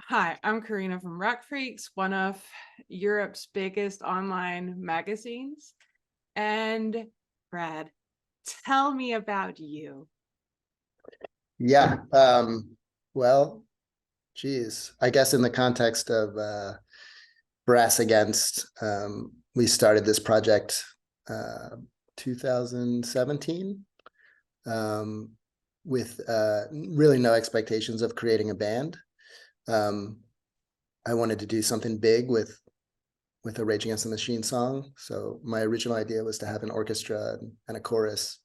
Hi, I'm Karina from Rock Freaks, one of Europe's biggest online magazines. And Brad, tell me about you. Yeah. Well, geez, I guess in the context of Brass Against, we started this project 2017 um, with really no expectations of creating a band. Um, I wanted to do something big with a Rage Against the Machine song. So my original idea was to have an orchestra and a chorus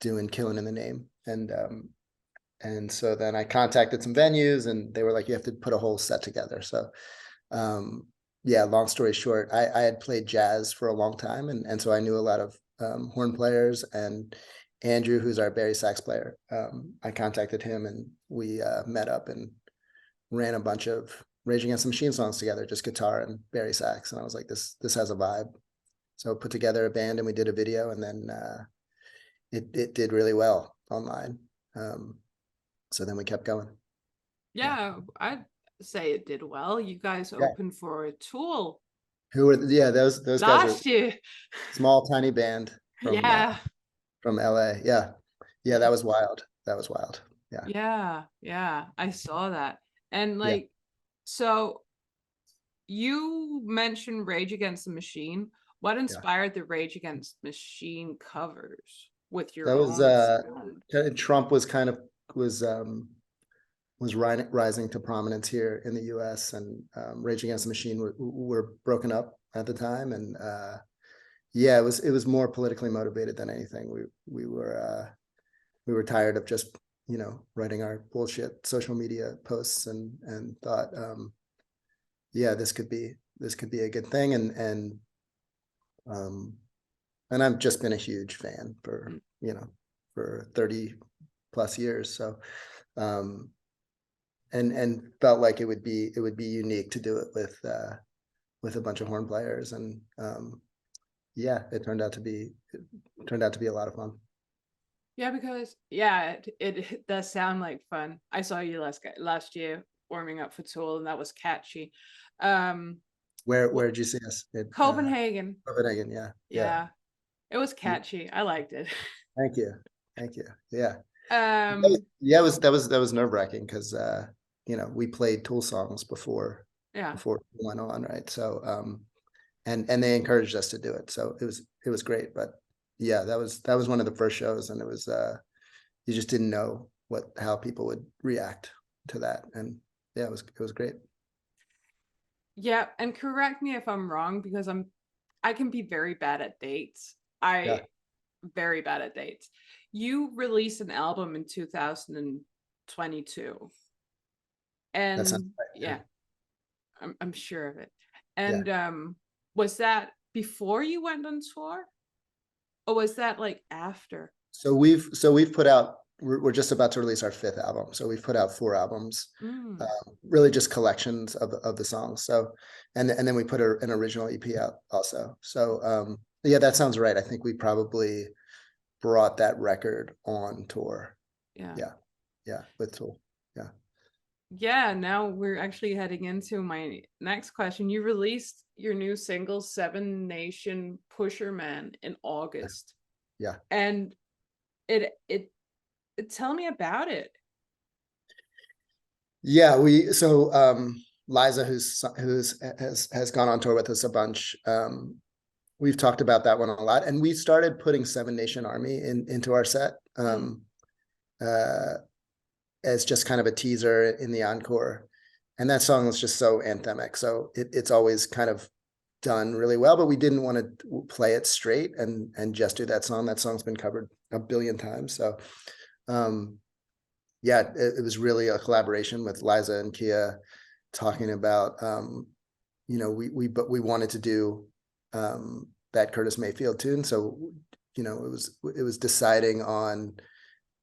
doing "Killing in the Name," and so then I contacted some venues and they were like, you have to put a whole set together. So yeah, long story short, I had played jazz for a long time. And so I knew a lot of horn players, and Andrew, who's our Barry sax player, I contacted him and we met up and ran a bunch of Rage Against the Machine songs together, just guitar and Barry sax. And I was like, this has a vibe. So put together a band and we did a video, and then it did really well online. So then we kept going. Yeah. Yeah, I'd say it did well. You guys Yeah. opened for a Tool Who were, yeah, those guys are last year. small, tiny band Yeah. from LA. Yeah. Yeah, Yeah. that was wild. That was wild. Yeah. Yeah, I saw that. And Yeah. so you mentioned Rage Against the Machine. What Yeah. inspired the Rage Against the Machine covers with That your was own sound? Trump was rising to prominence here in the US, and Rage Against the Machine were broken up at the time, and yeah, it was more politically motivated than anything. We were tired of just, writing our bullshit social media posts, and thought, yeah, this could be a good thing. Um, and I've just been a huge fan for 30 plus years. So, um, and felt like it would be unique to do it with a bunch of horn players. And yeah, it turned out to be a lot of fun. Yeah, because it does sound like fun. I saw you last year warming up for Tool, and that was catchy. Um, Where wh- did you see us? Copenhagen, Copenhagen. Yeah. Yeah. yeah, it was catchy. I liked it. Thank you. Thank you. Yeah. um, Yeah, that was nerve-wracking because we played Tool songs before yeah, before we went on, right? So and they encouraged us to do it. So it was great. But yeah, that was one of the first shows, and it was you just didn't know how people would react to that. And yeah, it was great. yeah, and correct me if I'm wrong because I can be very bad at dates. Yeah, I very bad at dates. You released an album in 2022, that sounds and right. yeah, I'm sure of it. Yeah. And was that before you went on tour, or was that like after? So we've put out. We're just about to release our fifth album. So we've put out four albums, Mm. really just collections of the songs. So, and then we put an original EP out also. So, yeah, that sounds right. I think we probably brought that record on tour. Yeah. Yeah, yeah, with Tool. Yeah, Yeah, now we're actually heading into my next question. You released your new single, Seven Nation Pusher Man, in August. yeah, And it it, tell me about it. yeah. Liza, who's has gone on tour with us a bunch. We've talked about that one a lot, and we started putting Seven Nation Army into our set. Mm. Uh, as just kind of a teaser in the encore. And that song was just so anthemic. So it's always kind of done really well, but we didn't want to play it straight and just do that song. That song's been covered a billion times. So um, yeah, it was really a collaboration with Liza and Kia talking about we wanted to do that Curtis Mayfield tune. So it was deciding on,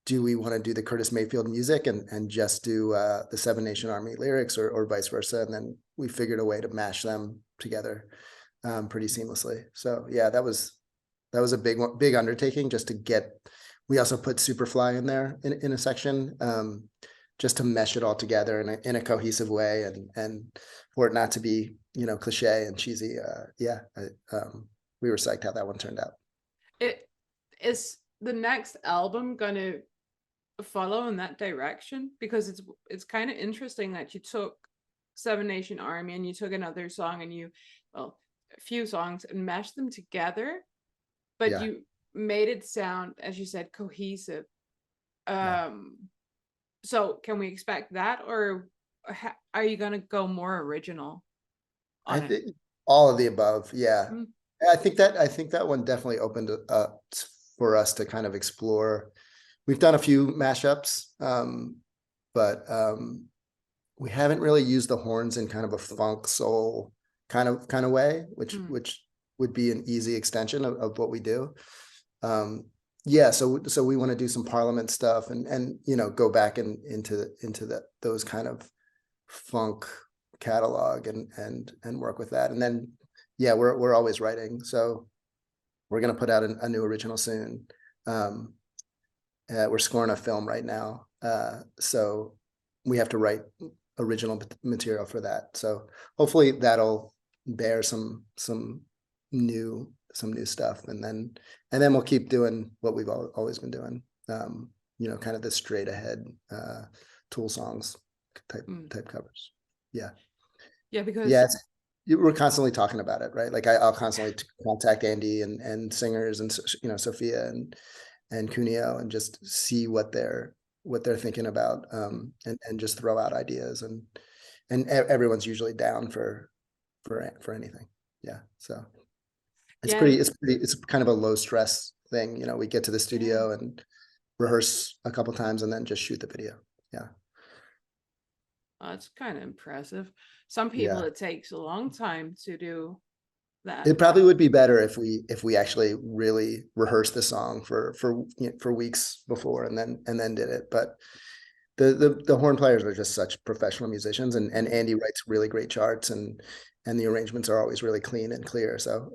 do we want to do the Curtis Mayfield music and just do the Seven Nation Army lyrics, or vice versa? And then we figured a way to mash them together pretty seamlessly. So yeah, that was a big undertaking just to get. We also put Superfly in there in a section just to mesh it all together in a cohesive way, and for it not to be, you know, cliche and cheesy. We were psyched how that one turned out. It is the next album gonna follow in that direction? Because it's kind of interesting that you took Seven Nation Army and you took another song and you, well, a few songs and meshed them together, but Yeah, you made it sound, as you said, cohesive. yeah. So can we expect that, or are you gonna go more original I on it? think all of the above. Yeah. Mm, I think that one definitely opened up for us to kind of explore. We've done a few mashups, but we haven't really used the horns in kind of a funk soul kind of way, mm, which would be an easy extension of what we do. Um, yeah, so we want to do some Parliament stuff and you know, go back into those kind of funk catalog and work with that. And then yeah, we're always writing, so we're gonna put out a new original soon. Um, we're scoring a film right now, so we have to write original material for that. So hopefully that'll bear some new stuff, and then we'll keep doing what we've always been doing. You know, kind of the straight ahead Tool songs mm. type covers. Yeah. Yeah, Yeah, because we're constantly talking about it, right? Like I'll constantly contact Andy and singers and, you know, Sophia and Cuneo, and just see what they're thinking about, and just throw out ideas, and everyone's usually down for anything. Yeah, so yeah, it's kind of a low stress thing. You know, we get to the yeah. studio and rehearse a couple times and then just shoot the video. Yeah, That's kind of impressive. Some people, yeah. it takes a long time to do that. It probably would be better if we actually really rehearsed the song you know, for weeks before, and then did it. But the horn players are just such professional musicians, and Mm. Andy writes really great charts, and the arrangements are always really clean and clear. So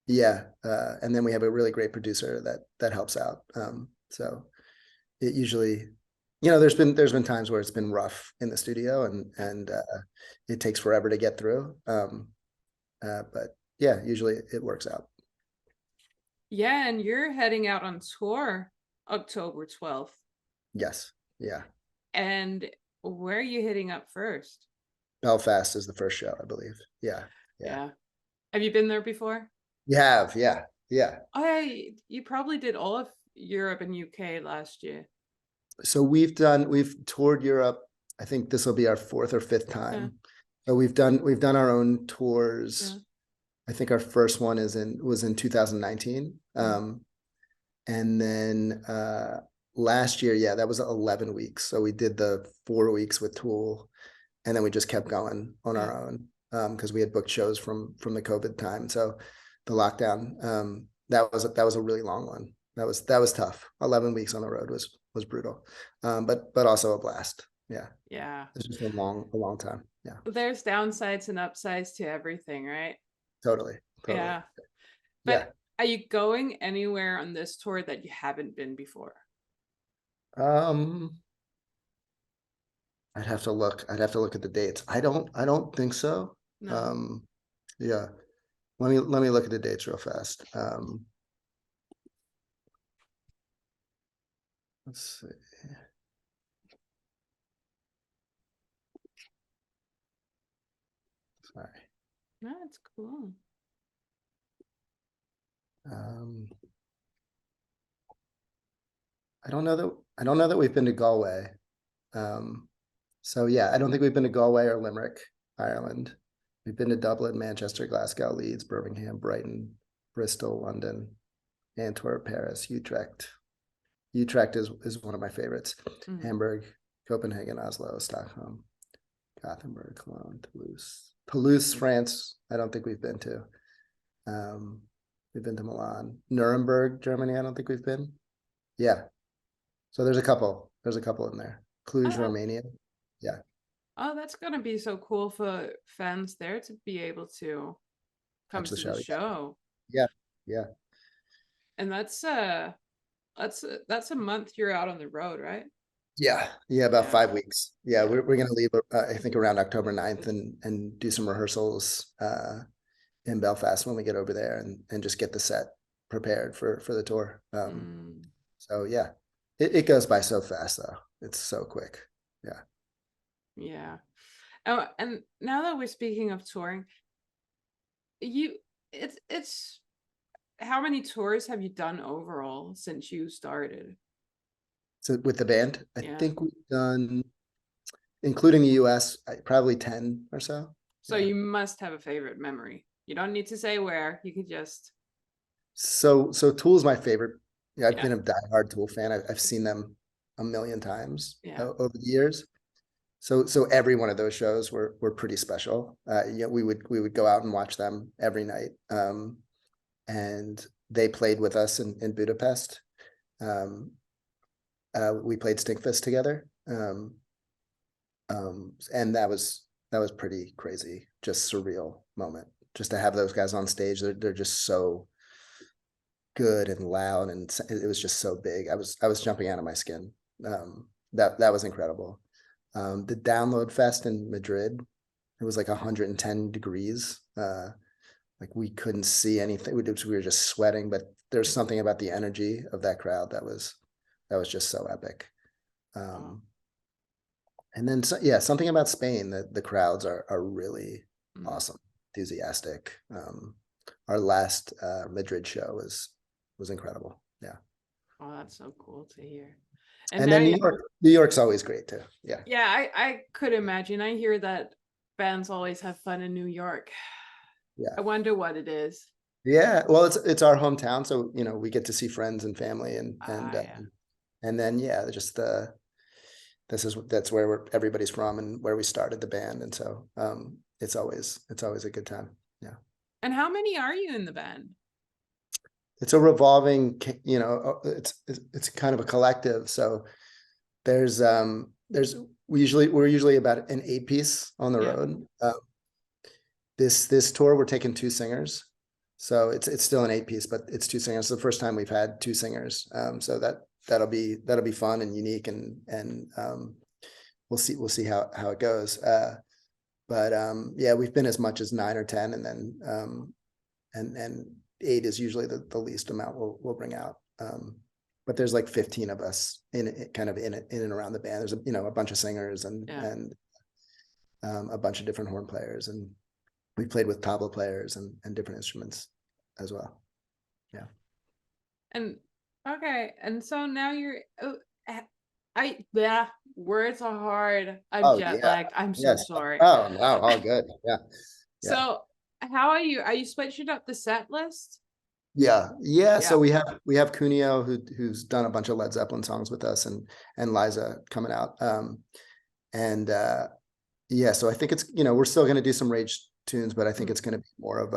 yeah, and then we have a really great producer that helps out. So it usually, you know, there's been times where it's been rough in the studio, and it takes forever to get through. But yeah, usually it works out. Yeah, and you're heading out on tour October 12th. Yes. Yeah. And where are you hitting up first? Belfast is the first show, I believe. Yeah. Yeah. Yeah. Have you been there before? You have. Yeah. Yeah. You probably did all of Europe and UK last year. So we've toured Europe. I think this will be our fourth or fifth Yeah, time. So we've done our own yeah. tours. I think our first one was in 2019. Mm, And then last year, yeah, that was 11 weeks. So we did the 4 weeks with Tool, and then we just kept going on yeah. our own, because we had booked shows from the COVID time. So the lockdown, that was a really long one. That was tough. 11 weeks on the road was brutal, but also a blast. Yeah, Yeah. it's just a long time. Yeah, There's downsides and upsides to everything, right? totally, totally. Yeah. Yeah. But are you going anywhere on this tour that you haven't been before? Um, I'd have to look. I'd have to look at the dates. I don't think so. No. Um, yeah. Let me look at the dates real fast. Let's see. Sorry. That's cool. Um, I don't know that we've been to Galway. So yeah, I don't think we've been to Galway or Limerick, Ireland. We've been to Dublin, Manchester, Glasgow, Leeds, Birmingham, Brighton, Bristol, London, Antwerp, Paris, Utrecht. Utrecht is one of my favorites. Mm. Hamburg, Copenhagen, Oslo, Stockholm, Gothenburg, Cologne, Toulouse, France. I don't think we've been to. We've been to Milan, Nuremberg, Germany. I don't think we've been. Yeah. So there's a couple. There's a couple in there. Cluj, Oh, Romania. Yeah. oh, that's gonna be so cool for fans there to be able to come Catch the to the show. show. Yeah. Yeah. And that's a month you're out on the road, right? Yeah, about Yeah. 5 weeks. Yeah, Yeah. we're gonna leave, I think around October 9th and do some rehearsals in Belfast when we get over there and just get the set prepared for the tour. Mm, So yeah, it goes by so fast though. It's so quick. Yeah. yeah. Oh, and now that we're speaking of touring, you it's how many tours have you done overall since you started? So with the band, I Yeah. think we've done, including the US, probably 10 or so. So Yeah. you must have a favorite memory. You don't need to say where. You could just So Tool's my favorite. Yeah, I've yeah. been a diehard Tool fan. I've seen them a million times Yeah. over the years. So every one of those shows were pretty special. We would go out and watch them every night. And they played with us in Budapest. Um, we played Stinkfist together. And that was pretty crazy, just surreal moment. Just to have those guys on stage, they're just so good and loud, and it was just so big. I was jumping out of my skin. That was incredible. The Download Fest in Madrid, it was like 110 degrees. Like we couldn't see anything. We were just sweating, but there's something about the energy of that crowd that was just so epic. Oh. Um, and then yeah, something about Spain, the crowds are really Mm. awesome, enthusiastic. Our last Madrid show was incredible. Yeah. Oh, that's so cool to hear. And And now then New York's always great too. Yeah. yeah, I could imagine. I hear that bands always have fun in New York. Yeah. I wonder what it is. Yeah. Well, it's our hometown, so we get to see friends and family Ah, yeah. and then yeah, just that's where everybody's from and where we started the band, and so it's always a good time. Yeah. And how many are you in the band? It's a revolving, it's kind of a collective. So there's we're usually about an 8 piece on the Yeah. road. This tour we're taking two singers, so it's still an 8 piece, but it's two singers. It's the first time we've had two singers, so that'll be fun and unique, and we'll see how it goes. But yeah, we've been as much as 9 or 10, and then and 8 is usually the least amount we'll bring out. But there's like 15 of us kind of in and around the band. There's a bunch of singers and Yeah. a bunch of different horn players, and we played with tabla players and different instruments as well. Yeah. And okay, and so now you're yeah, words are hard. I'm Oh jet yeah. lagged. I'm so Yes. sorry. Oh no, all good. Yeah. Yeah. So how are you? Are you switching up the set list? Yeah. Yeah. So we have Cuneo who's done a bunch of Led Zeppelin songs with us, and Liza coming out. And yeah, so I think it's we're still going to do some Rage tunes, but I think Mm. it's going to be more of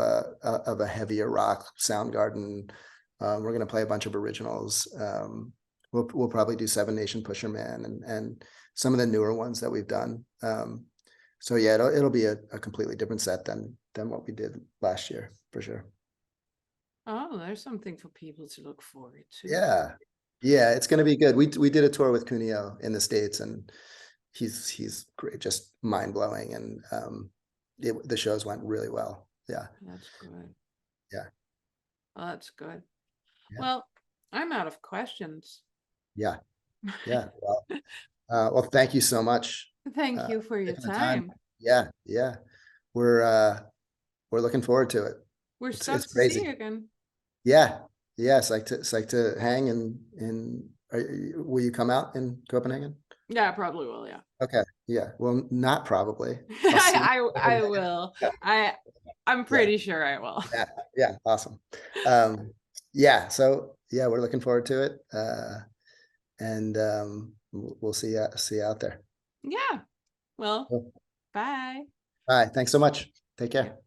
a heavier rock. Soundgarden. We're going to play a bunch of originals. We'll probably do Seven Nation Pusher Man and some of the newer ones that we've done. So yeah, it'll be a completely different set than what we did last year for sure. Oh, there's something for people to look forward to. Yeah. Yeah, it's going to be good. We did a tour with Cuneo in the States, and he's great, just mind blowing, and the shows went really well. Yeah. That's good. Yeah. Oh, that's good. Yeah. Well, I'm out of questions. Yeah. Yeah. Well, thank you so much. Thank you for your Taking the time. time. Yeah. Yeah. We're looking forward to it. We're It's stoked to see crazy. you again. Yeah. Yeah. It's like to hang will you come out in Copenhagen? Yeah, I probably will. Yeah. Okay. Yeah. Well, not probably. I'll see you in I Copenhagen. will. I'm Yeah. pretty sure I will. Yeah. Yeah. Awesome. Yeah. So yeah, we're looking forward to it. And we'll see you out there. Yeah. Well, Cool. bye. All right. Thanks so much. Take care.